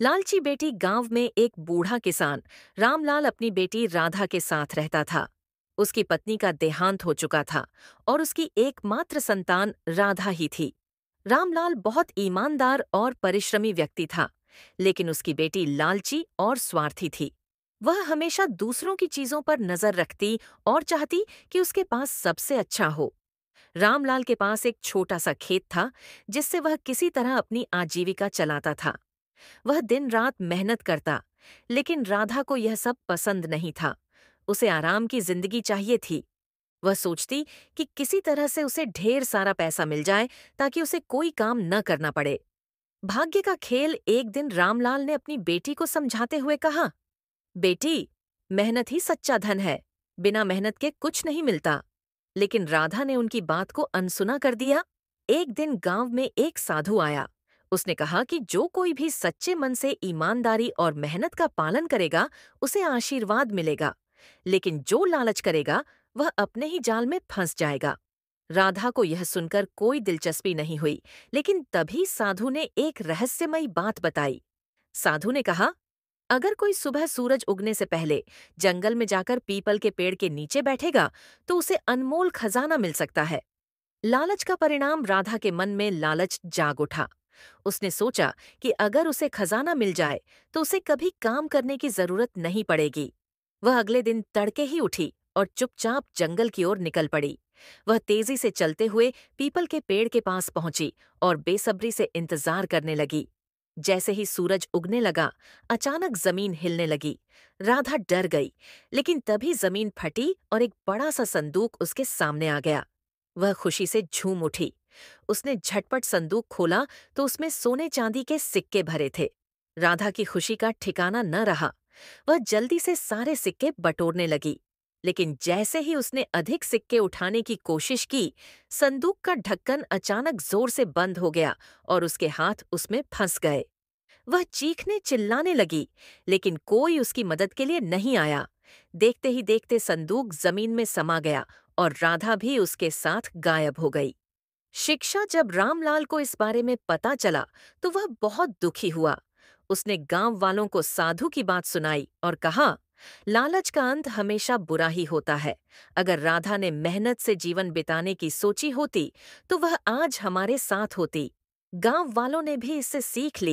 लालची बेटी गांव में एक बूढ़ा किसान रामलाल अपनी बेटी राधा के साथ रहता था। उसकी पत्नी का देहांत हो चुका था और उसकी एकमात्र संतान राधा ही थी। रामलाल बहुत ईमानदार और परिश्रमी व्यक्ति था, लेकिन उसकी बेटी लालची और स्वार्थी थी। वह हमेशा दूसरों की चीजों पर नजर रखती और चाहती कि उसके पास सबसे अच्छा हो। रामलाल के पास एक छोटा सा खेत था, जिससे वह किसी तरह अपनी आजीविका चलाता था। वह दिन रात मेहनत करता, लेकिन राधा को यह सब पसंद नहीं था। उसे आराम की जिंदगी चाहिए थी। वह सोचती कि किसी तरह से उसे ढेर सारा पैसा मिल जाए ताकि उसे कोई काम न करना पड़े। भाग्य का खेल एक दिन रामलाल ने अपनी बेटी को समझाते हुए कहा, बेटी, मेहनत ही सच्चा धन है। बिना मेहनत के कुछ नहीं मिलता। लेकिन राधा ने उनकी बात को अनसुना कर दिया। एक दिन गांव में एक साधु आया। उसने कहा कि जो कोई भी सच्चे मन से ईमानदारी और मेहनत का पालन करेगा, उसे आशीर्वाद मिलेगा। लेकिन जो लालच करेगा, वह अपने ही जाल में फंस जाएगा। राधा को यह सुनकर कोई दिलचस्पी नहीं हुई, लेकिन तभी साधु ने एक रहस्यमयी बात बताई। साधु ने कहा, अगर कोई सुबह सूरज उगने से पहले जंगल में जाकर पीपल के पेड़ के नीचे बैठेगा, तो उसे अनमोल खजाना मिल सकता है। लालच का परिणाम राधा के मन में लालच जाग उठा। उसने सोचा कि अगर उसे खजाना मिल जाए तो उसे कभी काम करने की जरूरत नहीं पड़ेगी। वह अगले दिन तड़के ही उठी और चुपचाप जंगल की ओर निकल पड़ी। वह तेजी से चलते हुए पीपल के पेड़ के पास पहुंची और बेसब्री से इंतजार करने लगी। जैसे ही सूरज उगने लगा, अचानक जमीन हिलने लगी। राधा डर गई, लेकिन तभी जमीन फटी और एक बड़ा सा संदूक उसके सामने आ गया। वह खुशी से झूम उठी। उसने झटपट संदूक खोला तो उसमें सोने चांदी के सिक्के भरे थे। राधा की खुशी का ठिकाना न रहा। वह जल्दी से सारे सिक्के बटोरने लगी, लेकिन जैसे ही उसने अधिक सिक्के उठाने की कोशिश की, संदूक का ढक्कन अचानक जोर से बंद हो गया और उसके हाथ उसमें फंस गए। वह चीखने चिल्लाने लगी, लेकिन कोई उसकी मदद के लिए नहीं आया। देखते ही देखते संदूक जमीन में समा गया और राधा भी उसके साथ गायब हो गई। शिक्षा जब रामलाल को इस बारे में पता चला, तो वह बहुत दुखी हुआ। उसने गांव वालों को साधु की बात सुनाई और कहा, लालच का अंत हमेशा बुरा ही होता है। अगर राधा ने मेहनत से जीवन बिताने की सोची होती, तो वह आज हमारे साथ होती। गांव वालों ने भी इससे सीख ली।